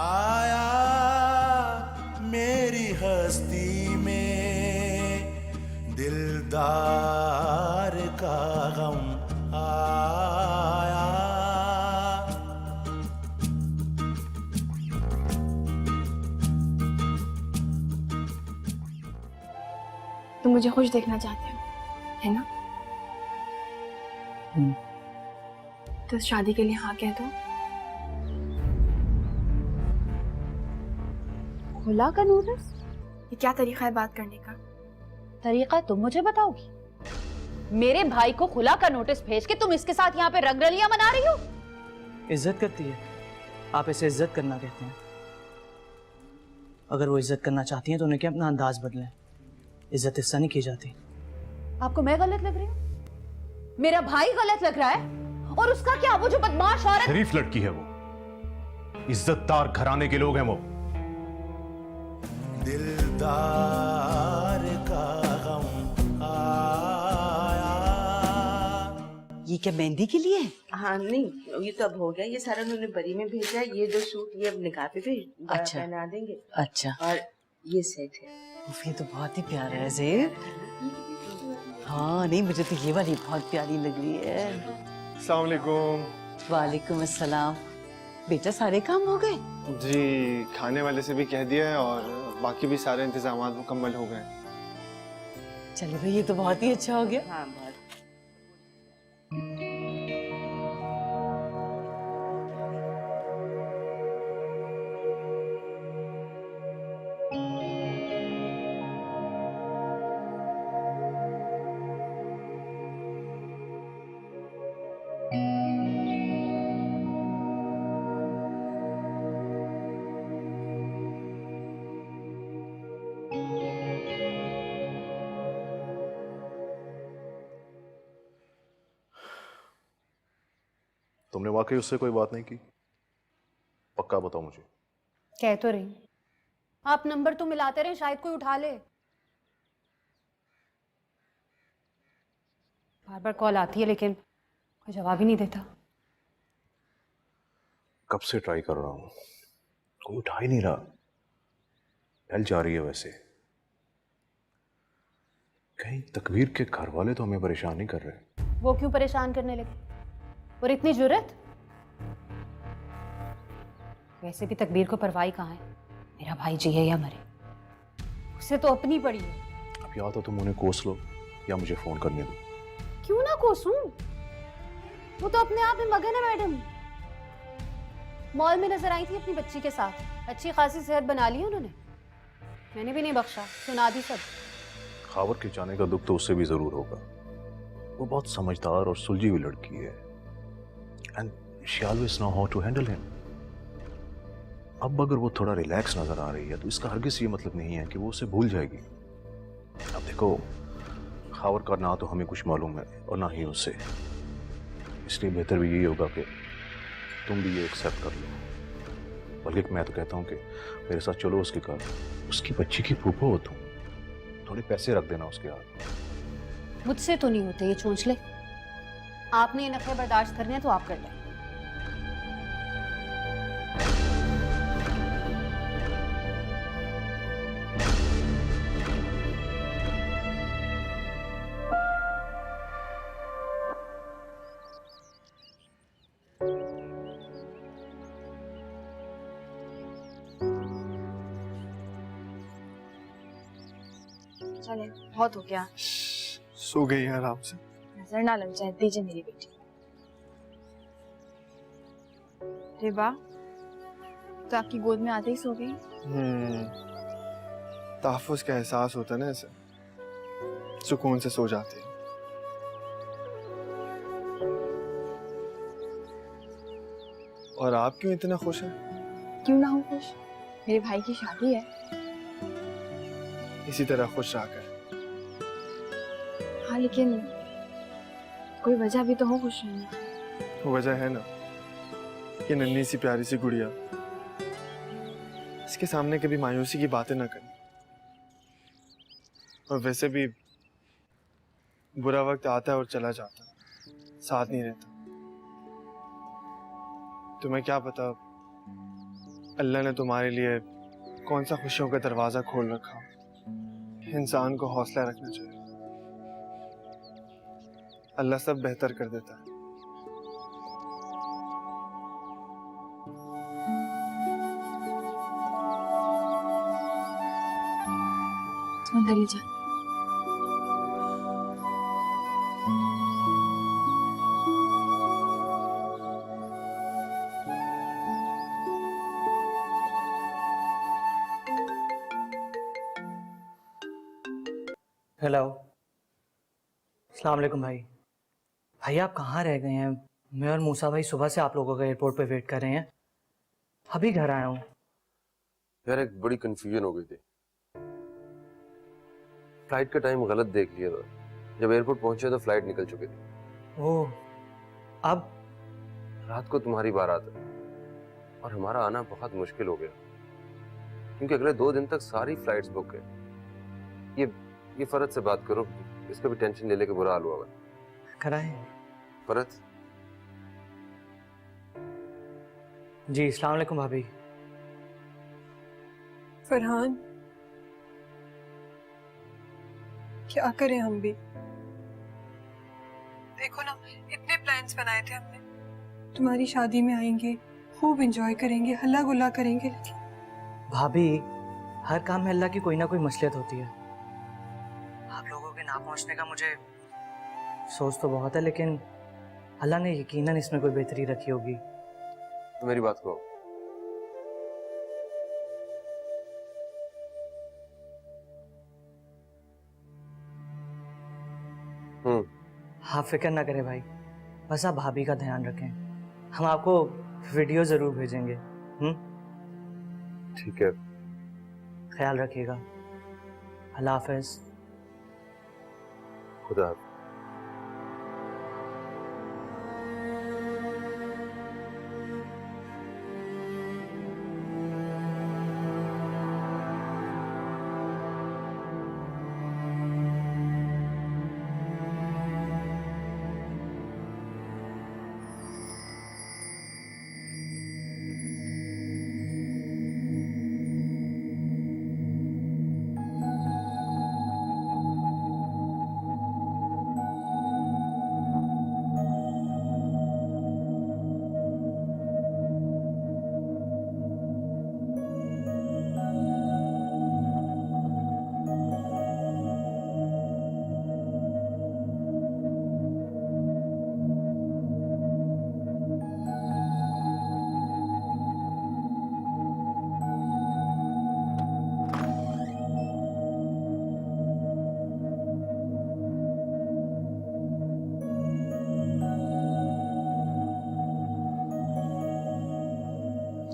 आया मेरी हस्ती में दिलदार का गम आया। तुम मुझे खुश देखना चाहते हो, है ना? तो शादी के लिए हाँ कह दो। खुला का नोटिस? ये क्या तरीका है बात करने का? तरीका तुम मुझे बताओगी? मेरे भाई को खुला का नोटिस भेज के तुम इसके साथ यहाँ पे रंगरलियां मना रही हो? इज्जत करती है, आप इसे इज्जत करना कहते हैं। अगर वो इज्जत करना चाहती हैं तो उन्हें क्या अपना अंदाज बदलें। इज्जत इससे नहीं की जाती। आपको मैं गलत लग रही हूँ? मेरा भाई गलत लग रहा है? और उसका क्या, वो जो बदमाश औरत। शरीफ लड़की है वो, इज्जतदार घराने के लोग हैं वो। दिलदार का गम आया। ये क्या मेहंदी के लिए है? हाँ नहीं, ये तो अब हो गया, ये सारा उन्होंने बरी में भेजा है। ये जो सूट ये अब निकाह पे भी अच्छा। पहना देंगे। अच्छा, और ये सेट है। उफ, ये तो बहुत ही प्यारा है ज़ेब। हाँ नहीं, मुझे तो ये वाली बहुत प्यारी लग रही है। अस्सलाम वालेकुम। वालेकुम अस्सलाम। बेटा सारे काम हो गए? जी, खाने वाले से भी कह दिया है और बाकी भी सारे इंतजामात मुकम्मल हो गए। चलो भाई, ये तो बहुत ही अच्छा हो गया। हाँ बहुत। तुमने वाकई उससे कोई बात नहीं की? पक्का बताओ मुझे। कह तो रही, आप नंबर तो मिलाते रहे, शायद कोई उठा ले। बार बार कॉल आती है लेकिन कोई जवाब ही नहीं देता। कब से ट्राई कर रहा हूं, कोई उठा ही नहीं रहा। फैल जा रही है वैसे। कहीं तकबीर के घर वाले तो हमें परेशान नहीं कर रहे? वो क्यों परेशान करने लगे? और इतनी जुर्रत? वैसे भी तकबीर को परवाही कहाँ है, मेरा भाई जिए या मरे, उसे तो अपनी पड़ी है। अब या तो तुम उन्हें कोस लो या मुझे फोन करने दो। क्यों ना कोसूं? वो तो अपने आप में मगन है मैडम। मॉल में नजर आई थी अपनी बच्ची के साथ, अच्छी खासी सेहत बना ली उन्होंने। मैंने भी नहीं बख्शा, सुना दी सब। खावर के जाने का दुख तो उससे भी जरूर होगा। वो बहुत समझदार और सुलझी हुई लड़की है। And she always know how to handle him. अब अगर वो थोड़ा रिलैक्स नजर आ रही है तो इसका हरगिज ये मतलब नहीं है कि वो उसे भूल जाएगी। अब देखो, खावर का ना तो हमें कुछ मालूम है और ना ही उसे, इसलिए बेहतर भी यही होगा कि तुम भी ये एक्सेप्ट कर लो। बल्कि मैं तो कहता हूँ कि मेरे साथ चलो उसके घर। उसकी बच्ची की फूफो हो तुम, थोड़े पैसे रख देना उसके हाथ। मुझसे तो नहीं होते ये चोंचले। आपने ये नखरे बर्दाश्त करने हैं तो आप कर लें। चले, बहुत हो गया। सो गई है आराम से। नजर ना लग जाए, दीजिए मेरी बेटी। रिबा तो आपकी गोद में आते ही सो गई? तहफ़्फ़ुज़ का एहसास होता है ना, ऐसे सुकून से सो जाती है। और आप क्यों इतना खुश हैं? क्यों ना हो खुश, मेरे भाई की शादी है। इसी तरह खुश रहा कर। हाँ लेकिन कोई वजह भी तो हो खुश रहने की। वो वजह है ना, ये नन्ही सी प्यारी सी गुड़िया, इसके सामने कभी मायूसी की बातें ना करनी। और वैसे भी बुरा वक्त आता है और चला जाता, साथ नहीं रहता। तुम्हें क्या पता अल्लाह ने तुम्हारे लिए कौन सा खुशियों का दरवाजा खोल रखा। इंसान को हौसला रखना चाहिए, अल्लाह सब बेहतर कर देता है। अंदर ले जा। हेलो, अस्सलाम वालेकुम भाई। भाई आप कहाँ रह गए हैं? मैं और मूसा भाई सुबह से आप लोगों का एयरपोर्ट पे वेट कर रहे हैं। अभी घर आया हूँ। यार एक बड़ी कंफ्यूजन हो गई थी। फ्लाइट का टाइम गलत देख लिया था। जब एयरपोर्ट पहुंचे तो फ्लाइट निकल चुकी थी। ओह, अब रात को तुम्हारी बारात है और हमारा आना बहुत मुश्किल हो गया क्योंकि अगले 2 दिन तक सारी फ्लाइट्स बुक है। ये फरत से बात करो, इसका भी टेंशन ले लेके बुरा हाल हुआ है। कराए फरत जी, अस्सलाम वालेकुम भाभी। फरहान, क्या करें हम भी? देखो ना, इतने प्लान्स बनाए थे हमने, तुम्हारी शादी में आएंगे, खूब एंजॉय करेंगे, हल्ला गुल्ला करेंगे। भाभी, हर काम में अल्लाह की कोई ना कोई मसलियत होती है। आप लोगों के ना पहुंचने का मुझे सोच तो बहुत है, लेकिन अल्लाह ने यकीनन इसमें कोई बेहतरी रखी होगी। तो मेरी बात को आप फिक्र ना करें भाई, बस आप भाभी का ध्यान रखें। हम आपको वीडियो जरूर भेजेंगे। ठीक है, ख्याल रखिएगा। अल्लाह हाफिज। खुदा हाफिज।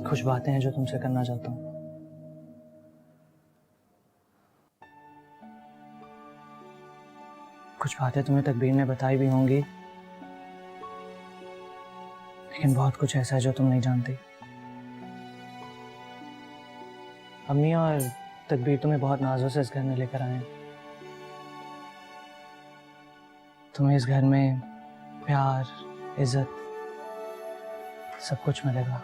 कुछ बातें हैं जो तुमसे करना चाहता हूँ। कुछ बातें तुम्हें तकबीर ने बताई भी होंगी, लेकिन बहुत कुछ ऐसा है जो तुम नहीं जानती। अम्मी और तकबीर तुम्हें बहुत नाजों से इस घर में लेकर आए हैं। तुम्हें इस घर में प्यार, इज्जत, सब कुछ मिलेगा।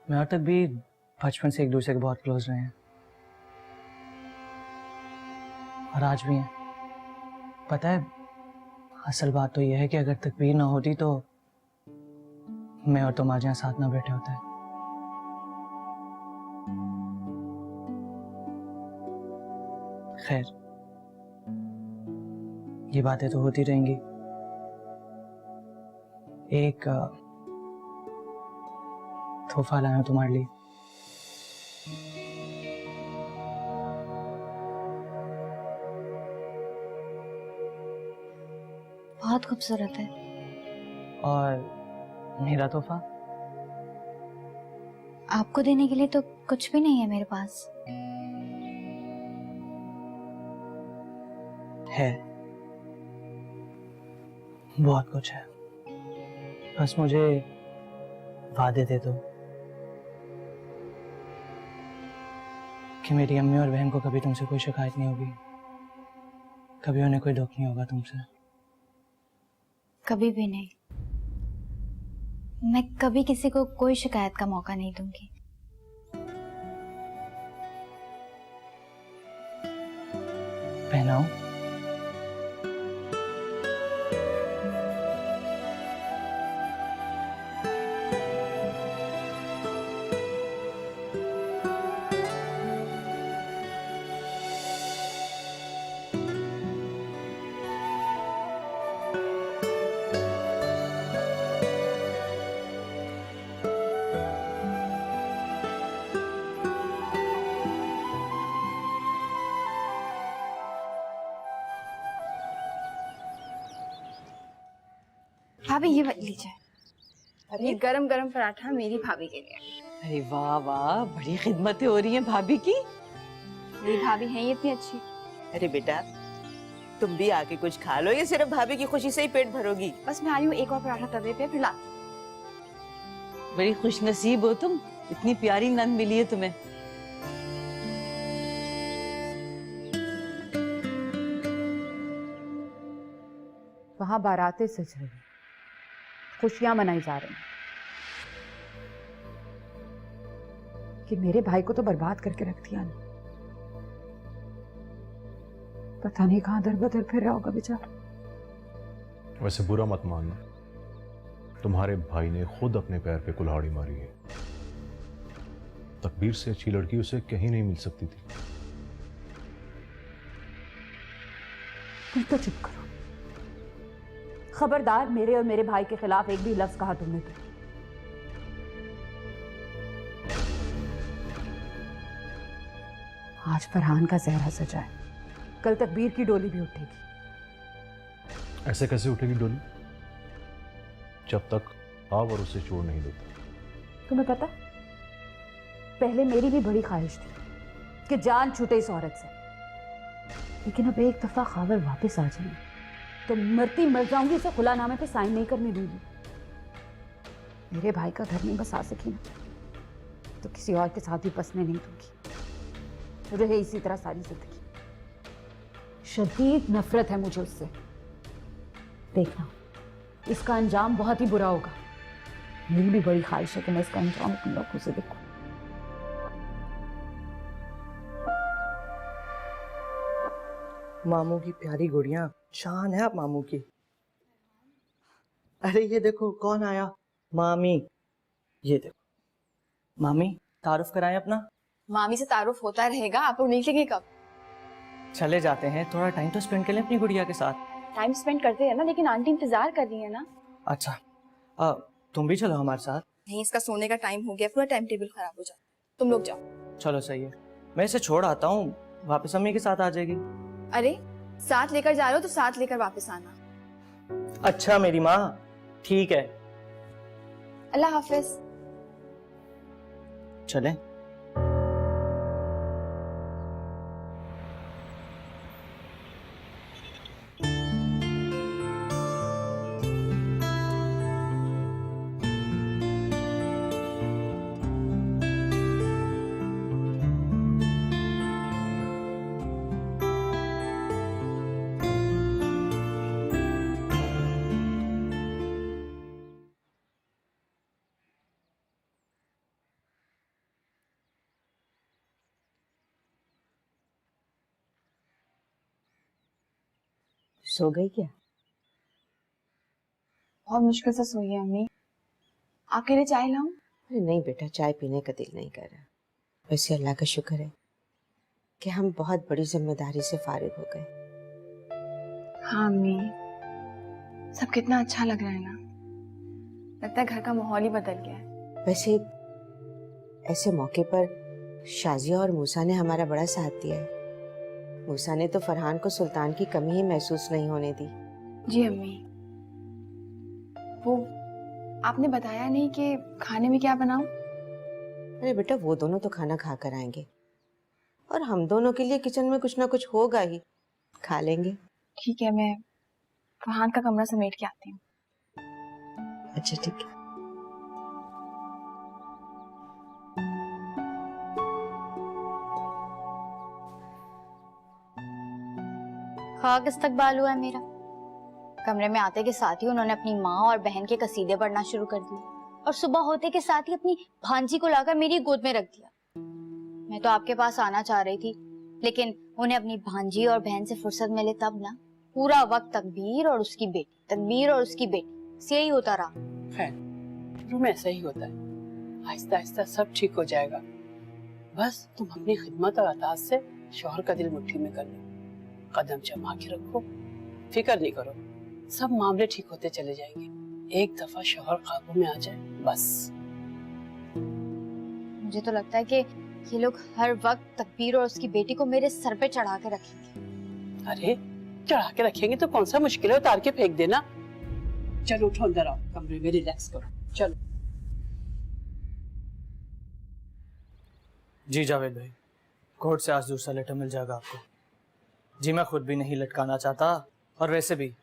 मैं और तकबीर बचपन से एक दूसरे के बहुत क्लोज रहे हैं और आज भी हैं। पता है, असल बात तो यह है कि अगर तकबीर ना होती तो मैं और तुम आज यहाँ साथ ना बैठे होते। खैर, ये बातें तो होती रहेंगी। एक तोहफा लाया हूं तुम्हारे लिए। बहुत खूबसूरत है। और मेरा तोहफा? आपको देने के लिए तो कुछ भी नहीं है मेरे पास। है, बहुत कुछ है। बस मुझे वादे दे दो कि मेरी अम्मी और बहन को कभी तुमसे कोई शिकायत नहीं होगी, कभी उन्हें कोई दुख नहीं होगा तुमसे। कभी भी नहीं। मैं कभी किसी को कोई शिकायत का मौका नहीं दूंगी। पहनाओ। भाभी ये लीजिए, ये गरम गरम पराठा मेरी भाभी के लिए। अरे वाह वाह, बड़ी खिदमतें हो रही हैं भाभी की। मेरी भाभी है ये इतनी अच्छी। अरे बेटा, तुम भी आके कुछ खा लो, ये सिर्फ भाभी की खुशी से ही पेट भरोगी। बस मैं आई हूँ, एक और पराठा तवे पे फिर लाती। बड़ी खुशनसीब हो तुम, इतनी प्यारी नंद मिली है तुम्हें। वहां बारातें सज रही, खुशियां मनाई जा रही कि मेरे भाई को तो बर्बाद करके रख दिया ने। पता नहीं कहां दर बदर फिर रहा होगा बेचारा। वैसे बुरा मत मानना, तुम्हारे भाई ने खुद अपने पैर पे कुल्हाड़ी मारी है। तकदीर से अच्छी लड़की उसे कहीं नहीं मिल सकती थी। तुम तो चुप करो, खबरदार मेरे और मेरे भाई के खिलाफ एक भी लफ्ज कहा तुमने तो। आज फरहान का जहरा सजा है, कल तकबीर की डोली भी उठेगी। ऐसे कैसे उठेगी डोली जब तक आप और उसे छोड़ नहीं देता? तुम्हें पता, पहले मेरी भी बड़ी ख्वाहिश थी कि जान छूटे इस औरत से, लेकिन अब एक दफा खावर वापस आ जाए तो मरती मर जाऊंगी, इसे खुलानामे पे साइन नहीं करने दूंगी। मेरे भाई का घर नहीं बसा सकी ना, तो किसी और के साथ भी बसने नहीं दूंगी। रहे इसी तरह सारी जिंदगी। शदीद नफरत है मुझे उससे। देखना, इसका अंजाम बहुत ही बुरा होगा। मेरी भी बड़ी ख्वाहिश है कि मैं इसका अंजाम अपनी आंखों से देखूं। मामू की प्यारी गुड़िया, शान है आप मामू की। अरे ये देखो कौन आया, मामी। ये देखो मामी, तारुफ कराएं अपना। मामी से तारुफ होता रहेगा, आप लोग निकलेंगे कब? चले जाते हैं, थोड़ा टाइम तो स्पेंड कर लें अपनी गुड़िया के साथ। टाइम स्पेंड करते हैं ना, लेकिन आंटी इंतजार कर रही है ना। अच्छा, तुम भी चलो हमारे साथ। नहीं, इसका सोने का टाइम हो गया, पूरा टाइम टेबल खराब हो जाता। तुम लोग जाओ। चलो सही है, मैं इसे छोड़ आता हूँ, वापस अम्मी के साथ आ जाएगी। अरे साथ लेकर जा रहे हो तो साथ लेकर वापस आना। अच्छा मेरी माँ, ठीक है। अल्लाह हाफिज। चलें। सो गई क्या? बहुत मुश्किल से सोई है अम्मी। आपके लिए चाय लाऊं? अरे नहीं बेटा, चाय पीने का दिल नहीं कर रहा। वैसे अल्लाह का शुक्र है कि हम बहुत बड़ी जिम्मेदारी से फारिग हो गए। हाँ अम्मी, सब कितना अच्छा लग रहा है ना। लगता है घर का माहौल ही बदल गया है। वैसे ऐसे मौके पर शाजिया और मूसा ने हमारा बड़ा साथ दिया है। मूसा ने तो फरहान को सुल्तान की कमी ही महसूस नहीं होने दी। जी अम्मी। वो आपने बताया नहीं कि खाने में क्या बनाऊं? अरे बेटा, वो दोनों तो खाना खा कर आएंगे और हम दोनों के लिए किचन में कुछ ना कुछ होगा ही, खा लेंगे। ठीक है, मैं फरहान का कमरा समेट के आती हूँ। अच्छा ठीक है। खाक इस्तकबाल हुआ है मेरा। कमरे में आते के साथ ही उन्होंने अपनी माँ और बहन के कसीदे पढ़ना शुरू कर दिए। और सुबह होते के साथ ही अपनी भांजी को लाकर मेरी गोद में रख दिया। मैं तो आपके पास आना चाह रही थी, लेकिन उन्हें अपनी भांजी और बहन से फुर्सत मिले तब ना। पूरा वक्त तकबीर और उसकी बेटी, तकबीर और उसकी बेटी, यही होता रहा। खैर, शुरू में ऐसा ही होता है, आहिस्ता आहिस्ता सब ठीक हो जाएगा। बस तुम अपनी खिदमत और अताअत से शौहर का दिल मुट्ठी में कर लो, कदम जमा के रखो, फिक्र नहीं करो, सब मामले ठीक होते चले जाएंगे। एक दफा शौहर काबू में आ जाए बस। मुझे तो लगता है कि ये लोग हर वक्त तकबीर और उसकी बेटी को मेरे सर पे चढ़ा के रखेंगे। अरे चढ़ा के रखेंगे तो कौन सा मुश्किल है, उतार के फेंक देना। चलो उठो, अंदर आओ, कमरे में रिलैक्स करो, चलो। जी जावेद भाई, कोर्ट से आज दूसरा लेटर मिल जाएगा आपको। जी मैं खुद भी नहीं लटकाना चाहता, और वैसे भी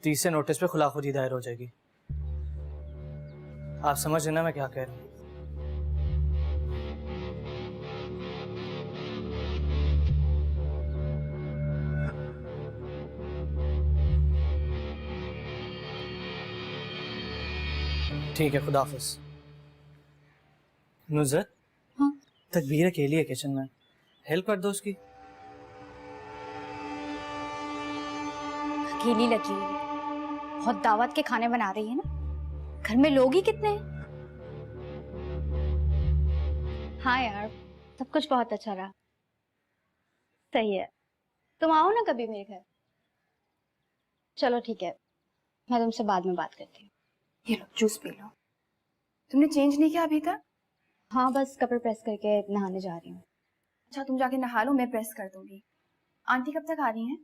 30 नोटिस पे खुलाखुदी दायर हो जाएगी। आप समझ लेना मैं क्या कह रहा हूँ। ठीक है, खुदा हाफिज। नुज़रत, हाँ? तकबीर अकेली है किचन में, हेल्प कर दो उसकी। अकेली लगी हुई है, बहुत दावत के खाने बना रही है ना, घर में लोग ही कितने हैं। हाँ यार, सब कुछ बहुत अच्छा रहा। सही है, तुम आओ ना कभी मेरे घर। चलो ठीक है, मैं तुमसे बाद में बात करती हूँ। ये लो जूस पी लो। तुमने चेंज नहीं किया अभी तक? हाँ, बस कपड़े प्रेस करके नहाने जा रही हूँ। अच्छा तुम जाके नहा लो, मैं प्रेस कर दूंगी। आंटी कब तक आ रही हैं?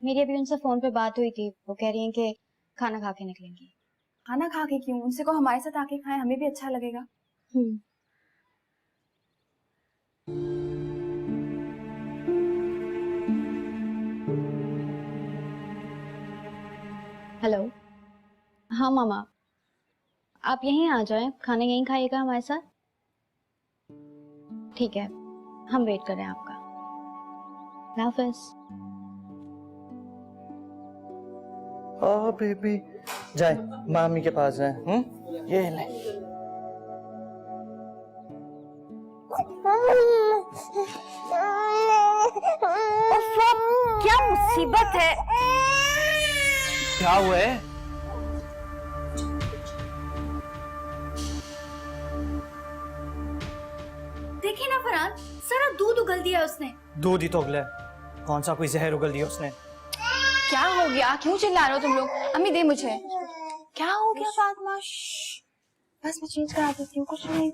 मेरी अभी उनसे फोन पे बात हुई थी, वो कह रही हैं कि खाना खा के निकलेंगी। खाना खा के क्यों? उनसे को हमारे साथ आके खाएं, हमें भी अच्छा लगेगा। हेलो। हाँ मामा, आप यहीं आ जाएं, खाना यहीं खाइएगा हमारे साथ। ठीक है, हम वेट कर रहे हैं आपका। अल्लाह हाफिज़। ओ बेबी, जाए मामी के पास जाए। ये ले। क्या मुसीबत है? क्या हुआ है? देखिए ना फरहान, सारा दूध उगल दिया उसने। दूध ही तो उगला है, कौन सा कोई जहर उगल दिया उसने? क्या हो गया? क्यों चिल्ला रहे हो तुम लोग? अम्मी दे मुझे। क्या हो गया फातिमा? बस मैं चेंज करा देती हूँ, कुछ नहीं।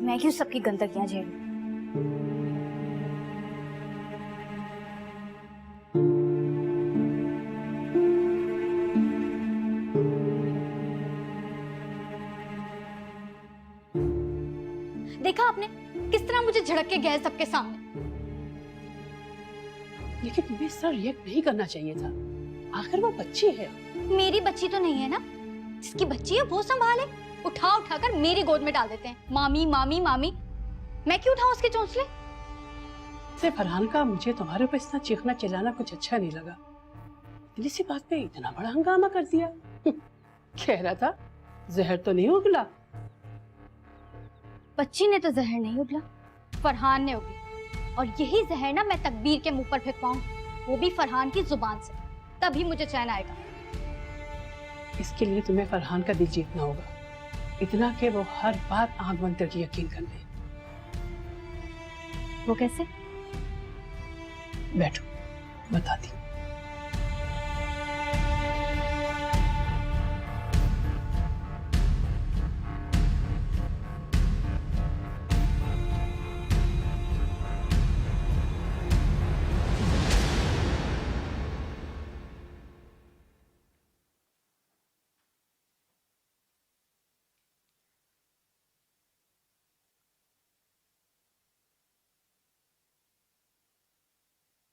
मैं क्यों सबकी गंदगियां झेलूं? देखा आपने किस तरह मुझे झड़क के गए सबके सामने। लेकिन तुम्हें इस तरह रिएक्ट नहीं करना चाहिए था, आखिर वो बच्ची है। मेरी बच्ची तो नहीं है ना, जिसकी बच्ची है वो संभाले। उठा उठा कर मेरी गोद में डाल देते हैं, मामी मामी मामी। मैं क्यों उठाऊं उसके चोंचले? से फरहान का मुझे तुम्हारे ऊपर इतना चीखना चिल्लाना कुछ अच्छा नहीं लगा। इसी बात पे इतना बड़ा हंगामा कर दिया। कह रहा था जहर तो नहीं उगला। बच्ची ने तो जहर नहीं उगला, फरहान ने उगली। और यही जहर ना मैं तकबीर के मुंह पर फेंकवाऊं, वो भी फरहान की जुबान से, तभी मुझे चैन आएगा। इसके लिए तुम्हें फरहान का दिल जीतना होगा, इतना कि वो हर बात आंख बंद करके यकीन कर ले। वो कैसे? बैठो, बताती हूँ।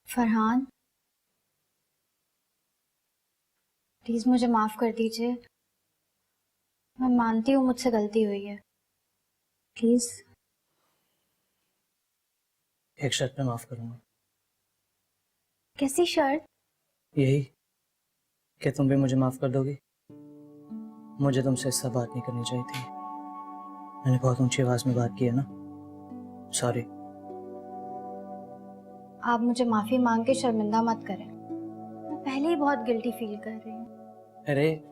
फरहान, प्लीज मुझे माफ कर दीजिए। मैं मानती हूँ मुझसे गलती हुई है, प्लीज। एक शर्त पे माफ करूंगा। कैसी शर्त? यही कि तुम भी मुझे माफ कर दोगी। मुझे तुमसे इससे बात नहीं करनी चाहिए थी। मैंने बहुत ऊंची आवाज में बात की है ना, सॉरी। आप मुझे माफी मांग के शर्मिंदा मत करें, मैं पहले ही बहुत गिल्टी फील कर रही हूँ। अरे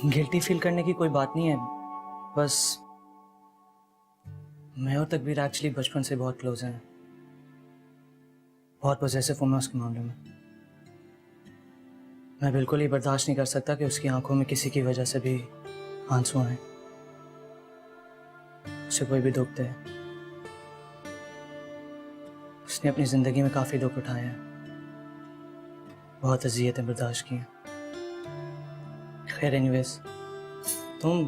गिल्टी फील करने की कोई बात नहीं है, बस मैं और तकबीर एक्चुअली बचपन से बहुत क्लोज हैं। बहुत पॉसेसिव हूँ मैं उसके मामले में। मैं बिल्कुल ही बर्दाश्त नहीं कर सकता कि उसकी आंखों में किसी की वजह से भी आंसू आए, उसे कोई भी दुख दे। उसने अपनी जिंदगी में काफी दुख उठाए हैं, बहुत अजियतें बर्दाश्त की हैं। खैर एनीवेज, तुम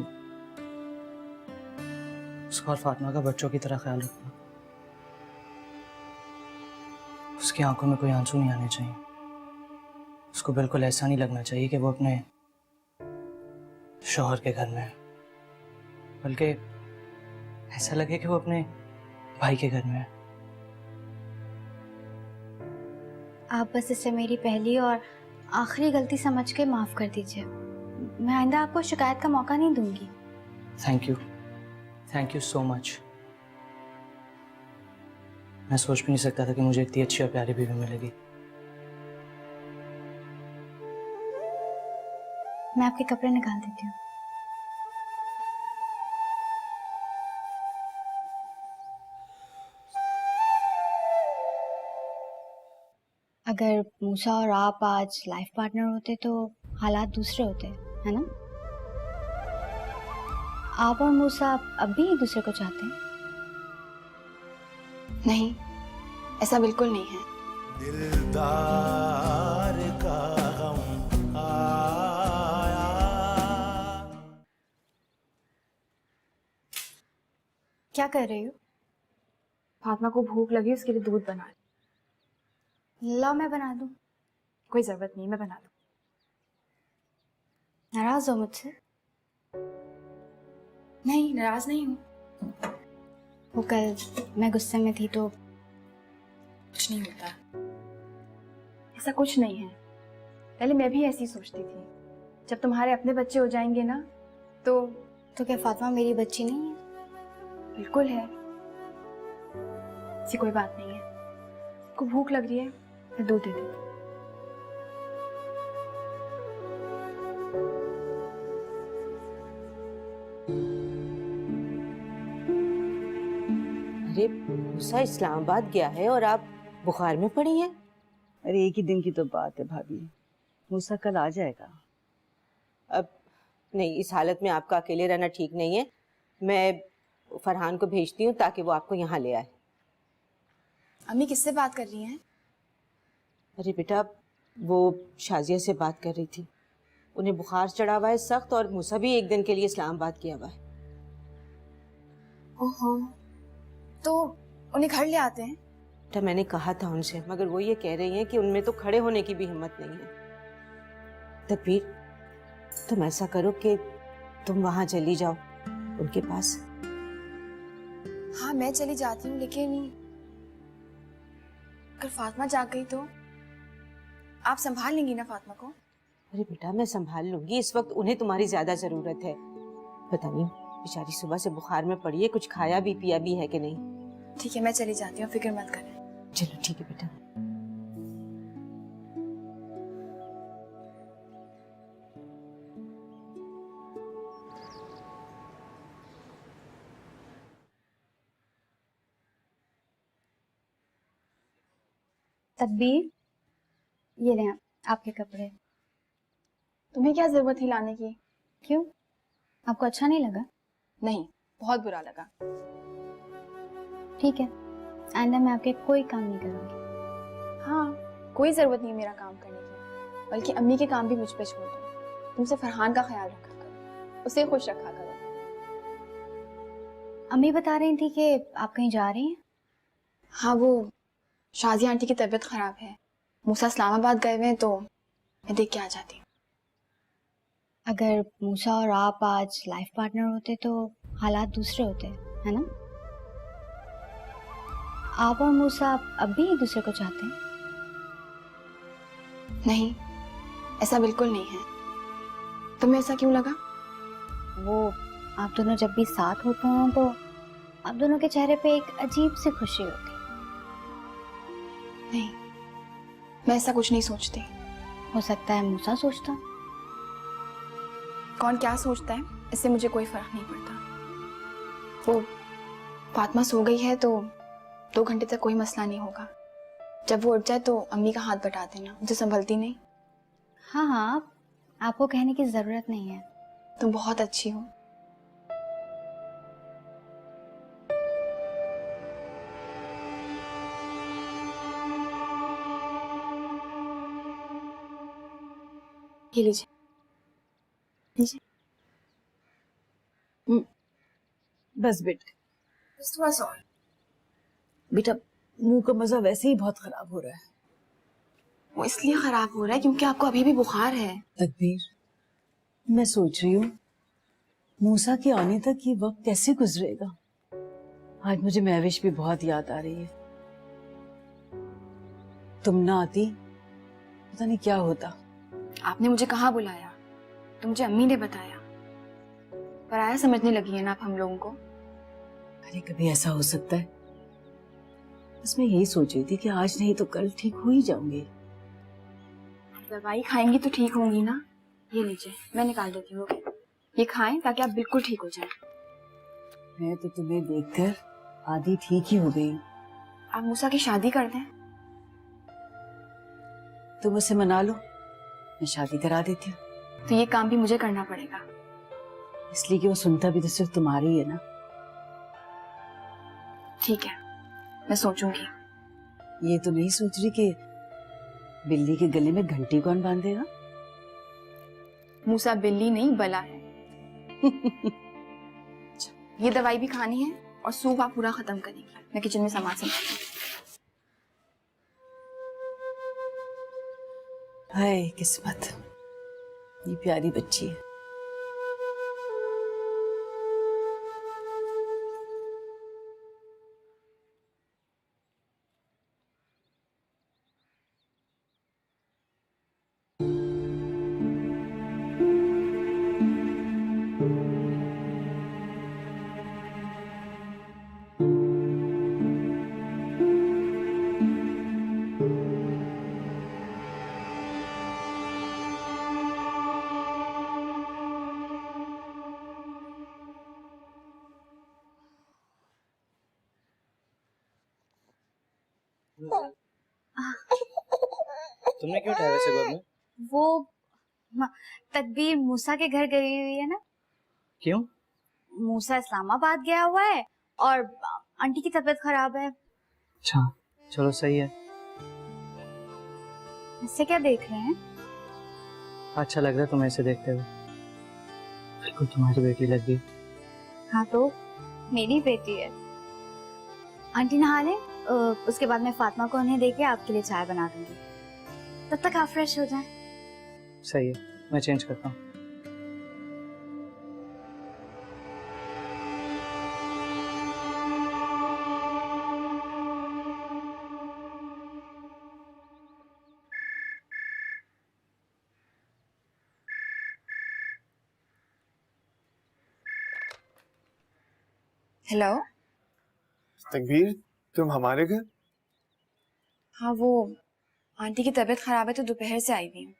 उसका और फातिमा का बच्चों की तरह ख्याल रखना। उसकी आंखों में कोई आंसू नहीं आने चाहिए। उसको बिल्कुल ऐसा नहीं लगना चाहिए कि वो अपने शौहर के घर में है, बल्कि ऐसा लगे कि वो अपने भाई के घर में है। आप बस इसे मेरी पहली और आखिरी गलती समझ के माफ कर दीजिए। मैं आइंदा आपको शिकायत का मौका नहीं दूंगी। Thank you so much. मैं सोच भी नहीं सकता था कि मुझे इतनी अच्छी और प्यारी बीवी मिलेगी। मैं आपके कपड़े निकाल देती हूँ। अगर मूसा और आप आज लाइफ पार्टनर होते तो हालात दूसरे होते, है ना? आप और मूसा अब भी एक दूसरे को चाहते हैं? नहीं, ऐसा बिल्कुल नहीं है। दिलदार का गम आया। क्या कर रही हो? फातिमा को भूख लगी, उसके लिए दूध बना ली। ला मैं बना दूं। कोई जरूरत नहीं, मैं बना दूं। नाराज हो मुझसे? नहीं, नाराज नहीं हूँ। वो कल मैं गुस्से में थी तो कुछ नहीं होता, ऐसा कुछ नहीं है। पहले मैं भी ऐसी सोचती थी, जब तुम्हारे अपने बच्चे हो जाएंगे ना तो क्या फातिमा मेरी बच्ची नहीं है? बिल्कुल है, ऐसी कोई बात नहीं है। को भूख लग रही है, मैं दूध दे देती हूँ। अरे मूसा इस्लामाबाद गया है और आप बुखार में पड़ी हैं? अरे एक ही दिन की तो बात है भाभी, मूसा कल आ जाएगा। अब नहीं, इस हालत में आपका अकेले रहना ठीक नहीं है। मैं फरहान को भेजती हूँ ताकि वो आपको यहाँ ले आए। अम्मी किससे बात कर रही हैं? अरे बेटा, वो शाजिया से बात कर रही थी। उन्हें बुखार चढ़ा हुआ है सख्त, और मूसा भी एक दिन के लिए इस्लामाबाद गया हुआ है। ओहो, तो उन्हें घर ले आते हैं? बेटा मैंने कहा था उनसे, मगर वो ये कह रही हैं कि उनमें तो खड़े होने की भी हिम्मत नहीं है। तकबीर, तुम ऐसा करो कि तुम वहां चली जाओ उनके पास। हाँ मैं चली जाती हूँ, लेकिन अगर फातिमा जाग गई तो आप संभाल लेंगी ना फातिमा को? अरे बेटा मैं संभाल लूंगी, इस वक्त उन्हें तुम्हारी ज्यादा जरूरत है। पता नहीं बेचारी सुबह से बुखार में पड़ी है, कुछ खाया भी पिया भी है कि नहीं। ठीक है, मैं चली जाती हूँ, फिक्र मत करें। चलो ठीक है बेटा। तकबीर, ये लें आपके कपड़े। तुम्हें क्या जरूरत थी लाने की? क्यों, आपको अच्छा नहीं लगा? नहीं, बहुत बुरा लगा। ठीक है, आइंदा मैं आपके कोई काम नहीं करूंगी। हाँ, कोई जरूरत नहीं मेरा काम करने की, बल्कि अम्मी के काम भी मुझ पे छोड़ दो। तुमसे फरहान का ख्याल रखा करो, उसे खुश रखा करो। अम्मी बता रही थी कि आप कहीं जा रही हैं। हाँ, वो शाजिया आंटी की तबीयत खराब है, मूसा इस्लामाबाद गए हुए हैं, तो मैं देख के आ जाती हूँ। अगर मूसा और आप आज लाइफ पार्टनर होते तो हालात दूसरे होते, है ना? आप और मूसा अब भी एक दूसरे को चाहते हैं? नहीं, ऐसा बिल्कुल नहीं है। तुम्हें ऐसा क्यों लगा? वो आप दोनों जब भी साथ होते हैं तो आप दोनों के चेहरे पे एक अजीब सी खुशी होती है। नहीं, मैं ऐसा कुछ नहीं सोचती। हो सकता है मूसा सोचता। कौन क्या सोचता है इससे मुझे कोई फर्क नहीं पड़ता। वो फातिमा सो गई है तो 2 घंटे तक कोई मसला नहीं होगा। जब वो उठ जाए तो अम्मी का हाथ बटा देना, मुझे संभलती नहीं। हाँ हाँ, आपको कहने की जरूरत नहीं है। तुम बहुत अच्छी हो। ये लीजिए, लीजिए। बस बेटा, बस थोड़ा सा और। बेटा मुंह का मजा वैसे ही बहुत खराब हो रहा है। वो इसलिए खराब हो रहा है क्योंकि आपको अभी भी बुखार है। तकबीर, मैं सोच रही हूँ मूसा के आने तक ये वक्त कैसे गुजरेगा। आज मुझे महविश भी बहुत याद आ रही है। तुम ना आती पता नहीं क्या होता। आपने मुझे कहाँ बुलाया, तो मुझे अम्मी ने बताया। पराया समझने लगी है ना आप हम लोगों को। अरे कभी ऐसा हो सकता है? बस मैं यही सोच रही थी कि आज नहीं तो कल ठीक हो ही जाऊंगी। दवाई खाएंगी तो ठीक होंगी ना। ये लीजिए, मैं निकाल देती हूँ। ये खाएं ताकि आप बिल्कुल ठीक हो जाएं। मैं तो तुम्हें देखकर आधी ठीक ही हो गई। आप मूसा की शादी कर दें। तुम उसे मना लो, मैं शादी करा देती हूँ। तो ये काम भी मुझे करना पड़ेगा। इसलिए कि वो सुनता भी तो सिर्फ तुम्हारी ही है ना। ठीक है, मैं सोचूंगी। ये तो नहीं सोच रही कि बिल्ली के गले में घंटी कौन बांधेगा? मूसा बिल्ली नहीं बला है। ये दवाई भी खानी है और सूप आप पूरा खत्म करेंगे। मैं किचन में सामान संभालती हूँ। हाय किस्मत, ये प्यारी बच्ची है। तुमने क्यों ठहरे से गोद में? वो तकबीर मूसा के घर गई हुई है ना। क्यों? मूसा इस्लामाबाद गया हुआ है और आंटी की तबीयत खराब है। अच्छा, चलो सही है। इससे क्या देख रहे हैं? अच्छा लग रहा है तुम्हें इसे देखते हुए। बिल्कुल तुम्हारी बेटी लग गई। हाँ तो मेरी बेटी है। आंटी नहा ले, उसके बाद मैं फातिमा को उन्हें देके आपके लिए चाय बना दूंगी। तब तक आप फ्रेश हो जाएं। सही है, मैं चेंज करता हूँ। हेलो। तकबीर, तुम हमारे घर? हाँ, वो आंटी की तबीयत खराब है तो दोपहर से आई हुई हूँ।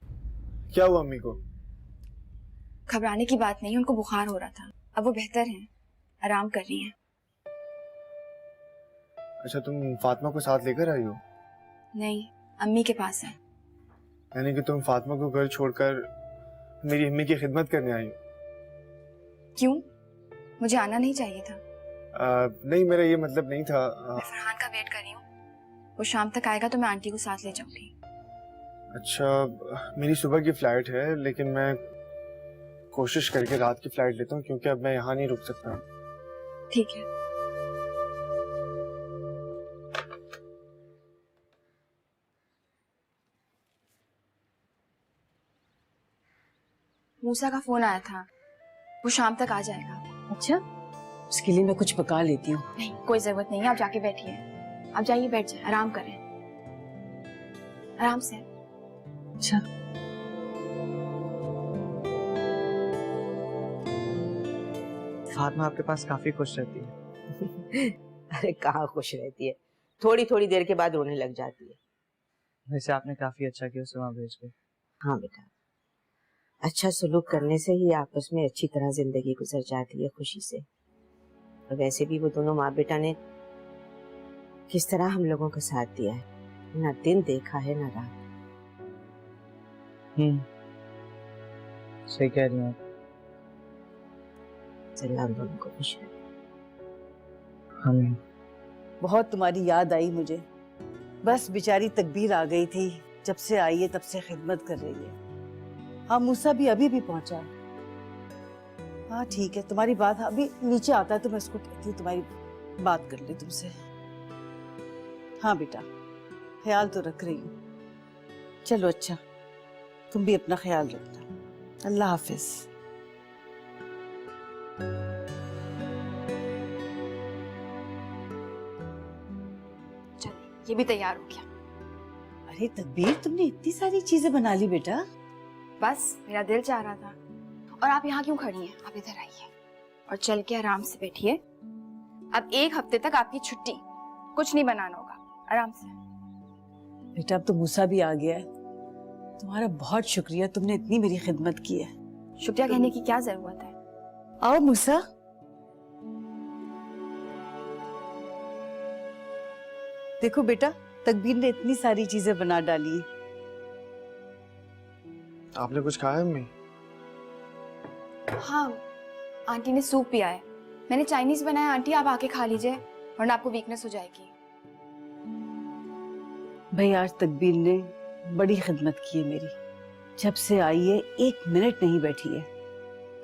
क्या हुआ अम्मी को? घबराने की बात नहीं, उनको बुखार हो रहा था। अब वो बेहतर हैं, आराम कर रही हैं। अच्छा, तुम फातिमा को साथ लेकर आई हो? नहीं, अम्मी के पास है। यानी कि तुम फातिमा को घर छोड़कर मेरी अम्मी की खिदमत करने आई हो? क्यों? मुझे आना नहीं चाहिए था। नहीं, मेरा ये मतलब नहीं था। मैं फरहान का वेट कर रही हूँ। वो शाम तक आएगा तो मैं आंटी को साथ ले जाऊंगी। अच्छा, मेरी सुबह की फ्लाइट है, लेकिन मैं कोशिश करके रात की फ्लाइट लेता हूँ क्योंकि अब मैं यहाँ नहीं रुक सकता। ठीक है। मूसा का फोन आया था, वो शाम तक आ जाएगा। अच्छा, उसके लिए मैं कुछ पका लेती हूँ। नहीं, कोई जरूरत नहीं है, आप जाके बैठिए। आप जाइए, बैठ जाए, आराम करें, आराम से। अच्छा। फातिमा आपके पास काफी खुश रहती है। अरे कहाँ खुश रहती है, थोड़ी थोड़ी देर के बाद रोने लग जाती है। वैसे आपने काफी अच्छा किया उसे वहाँ भेज के। हाँ बेटा, अच्छा सलूक करने से ही आपस में अच्छी तरह जिंदगी गुजर जाती है खुशी से। और वैसे भी वो दोनों माँ बेटा ने किस तरह हम लोगों का साथ दिया है, ना दिन देखा है ना रात। सही कह रही हैं आप। चल हम दोनों को खुश है। हमें बहुत तुम्हारी याद आई मुझे। बस बेचारी तकबीर आ गई थी, जब से आई है तब से खिदमत कर रही है। हाँ मूसा भी अभी भी पहुंचा है। हाँ ठीक है, तुम्हारी बात अभी नीचे आता है तो मैं उसको कहती हूँ तुम्हारी बात कर ले तुमसे। हाँ बेटा, ख्याल तो रख रही हूँ। चलो अच्छा, तुम भी अपना ख्याल रखना। अल्लाह हाफिज। ये भी तैयार हो गया। अरे तकबीर, तुमने इतनी सारी चीजें बना ली बेटा। बस मेरा दिल चाह रहा था। और आप यहाँ क्यों खड़ी हैं? आप इधर आइए और चल के आराम से बैठिए। अब 1 हफ्ते तक आपकी छुट्टी, कुछ नहीं बनाना होगा, आराम से। बेटा अब तो मूसा भी आ गया है। तुम्हारा बहुत शुक्रिया, तुमने इतनी मेरी खिदमत की है। शुक्रिया कहने की क्या जरूरत है? आओ मूसा। देखो बेटा, तकबीर ने इतनी सारी चीजें बना डाली। आपने कुछ खाया अम्मी? हाँ, आंटी ने सूप पिया है। मैंने चाइनीज बनाया, आंटी आप आके खा लीजिए वरना आपको वीकनेस हो जाएगी। भाई आज तकबीर ने बड़ी खिदमत की है मेरी। जब से आई है 1 मिनट नहीं बैठी है।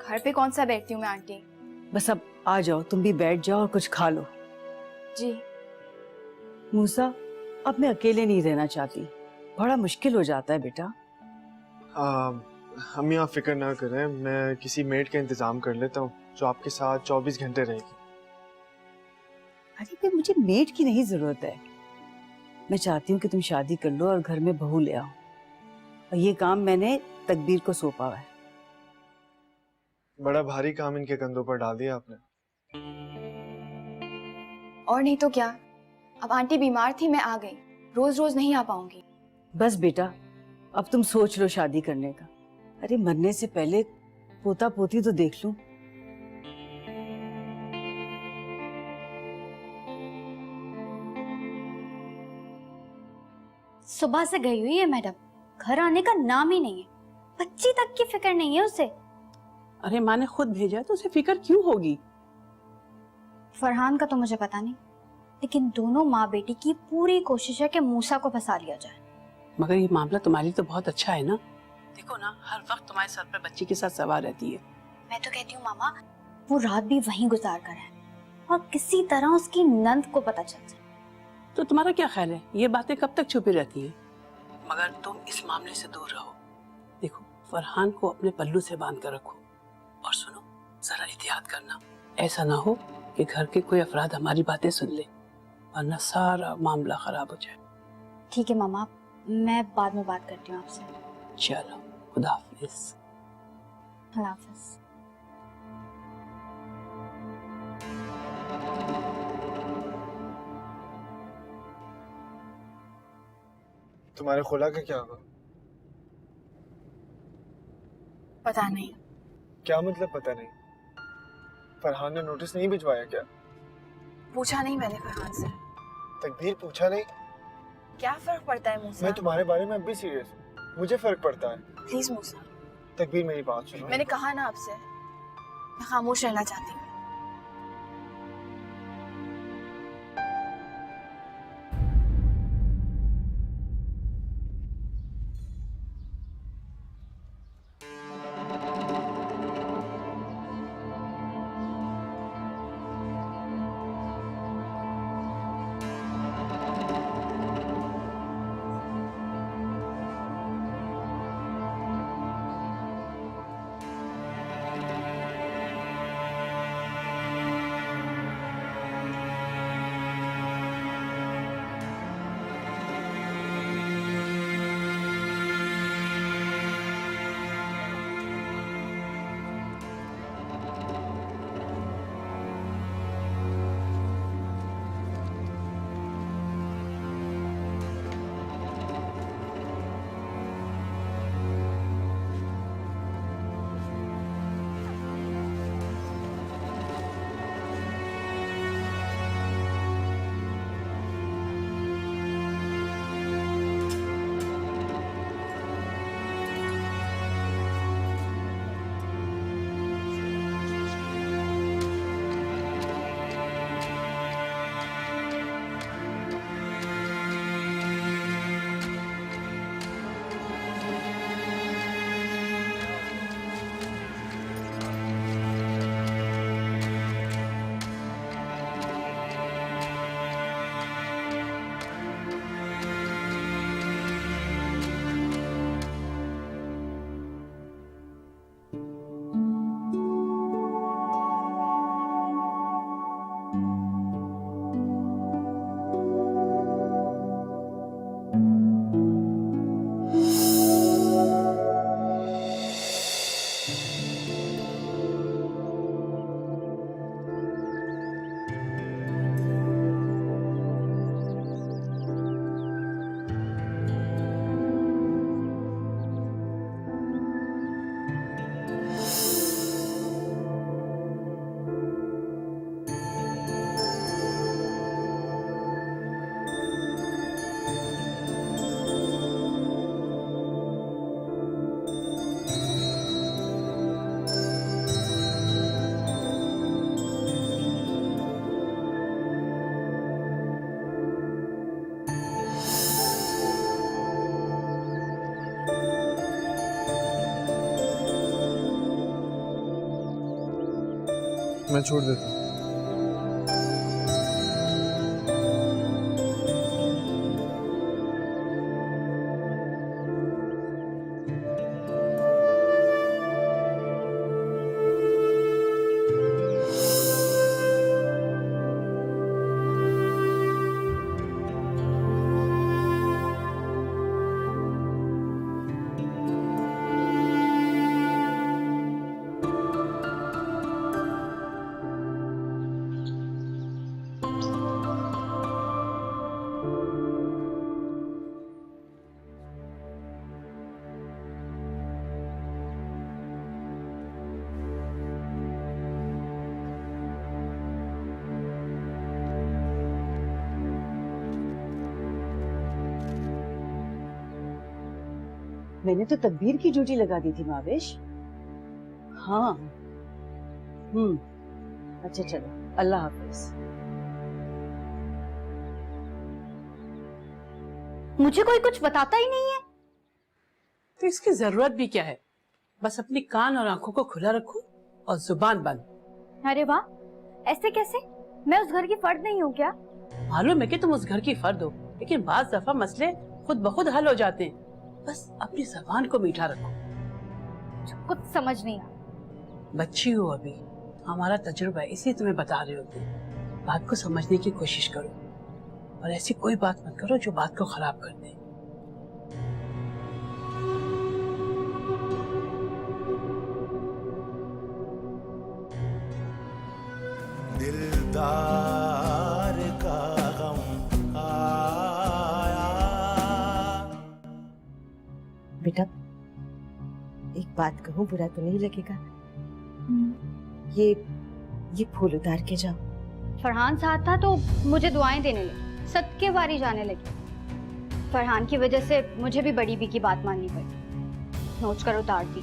घर पे कौन सा बैठती हूँ मैं आंटी। बस अब आ जाओ, तुम भी बैठ जाओ और कुछ खा लो। जी। मूसा, अब मैं अकेले नहीं रहना चाहती, बड़ा मुश्किल हो जाता है बेटा। अम्मी आप फिक्र ना करें, मैं किसी मेड का इंतजाम कर लेता हूँ जो आपके साथ 24 घंटे रहेगी। अरे फिर मुझे मेड की नहीं जरूरत है। मैं चाहती हूँ कि तुम शादी कर लो और घर में बहू ले आओ। और ये काम मैंने तकबीर को सौंपा है। बड़ा भारी काम इनके कंधों पर डाल दिया आपने। और नहीं तो क्या, अब आंटी बीमार थी, मैं आ गई। रोज रोज नहीं आ पाऊंगी। बस बेटा, अब तुम सोच लो शादी करने का। अरे मरने से पहले पोता पोती तो देख लूं। सुबह से गई हुई है मैडम, घर आने का नाम ही नहीं है। बच्ची तक की फिक्र नहीं है उसे। अरे माँ ने खुद भेजा है तो उसे फिक्र क्यों होगी? फरहान का तो मुझे पता नहीं, लेकिन दोनों माँ बेटी की पूरी कोशिश है कि मूसा को फंसा लिया जाए। मगर ये मामला तुम्हारे लिए तो बहुत अच्छा है ना। देखो ना, हर वक्त तुम्हारे सर पर बच्ची के साथ सवार रहती है। मैं तो कहती हूँ मामा, वो रात भी वहीं गुजार कर है और किसी तरह उसकी नंद को पता चल जाए। तो तुम्हारा क्या ख्याल है, ये बातें कब तक छुपी रहती हैं? मगर तुम इस मामले से दूर रहो। देखो, फरहान को अपने पल्लू से बांध कर रखो। और सुनो, जरा एहतियात करना, ऐसा ना हो कि घर के कोई अफराद हमारी बातें सुन ले, वरना सारा मामला खराब हो जाए। ठीक है मामा, मैं बाद में बात करती हूँ आपसे। चलो, खुदा हाफिज। अल्लाह हाफिज। तुम्हारे खुला का क्या हुआ? पता नहीं। क्या मतलब पता नहीं? फरहान ने नोटिस नहीं भिजवाया क्या? पूछा नहीं मैंने फरहान से। तकबीर पूछा नहीं? क्या फर्क पड़ता है मूसा? मैं तुम्हारे बारे में अब भी सीरियस हूँ, मुझे फर्क पड़ता है। प्लीज मूसा। तकबीर मेरी बात सुनो। मैंने कहा ना आपसे, मैं खामोश रहना चाहती हूँ। मैं छोड़ देता हूँ। मैंने तो तकबीर की ड्यूटी लगा दी थी मावेश। हाँ। अच्छा चलो, अल्लाह हाफिज। मुझे कोई कुछ बताता ही नहीं है। तो इसकी जरूरत भी क्या है? बस अपनी कान और आंखों को खुला रखो और जुबान बंद। अरे वाह, ऐसे कैसे? मैं उस घर की फर्द नहीं हूँ क्या? मालूम है कि तुम उस घर की फर्द हो, लेकिन बाज दफा मसले खुद ब खुद हल हो जाते हैं। बस अपनी जबान को मीठा रखो। कुछ समझ नहीं आ। बच्ची हो अभी, हमारा तजुर्बा है, इसी तुम्हें बता रहे होते हैं। बात को समझने की कोशिश करो और ऐसी कोई बात मत करो जो बात को खराब कर दे। दिलदार का गम आया। बेटा, एक बात कहूँ, बुरा तो नहीं लगेगा? ये फूल उतार के जाओ। फरहान साथ था तो मुझे दुआएं देने लगे, सदके बारी जाने लगी। फरहान की वजह से मुझे भी बड़ी बी की बात माननी पड़ी, नोच कर उतार दी।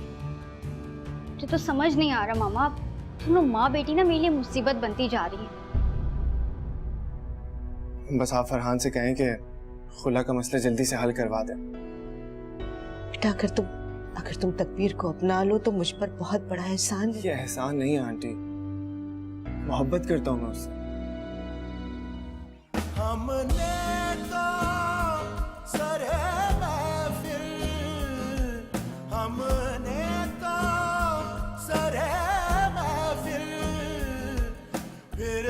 मुझे तो समझ नहीं आ रहा मामा, तुम लोग माँ बेटी ना मेरे लिए मुसीबत बनती जा रही है। बस आप फरहान से कहें कि खुला का मसला जल्दी से हल करवा दें। बेटा, अगर तुम तकबीर को अपना लो तो मुझ पर बहुत बड़ा एहसान है। ये एहसान नहीं है आंटी, मोहब्बत करता हूँ मैं उससे। हमने तो सरे महफिल, हमने तो सरे महफिल, फिर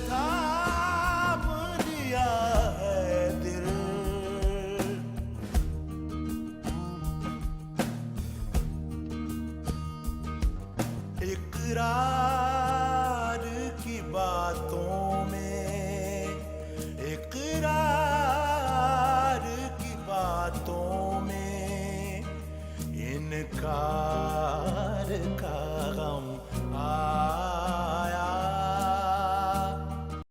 थाम लिया है दिल। इकरार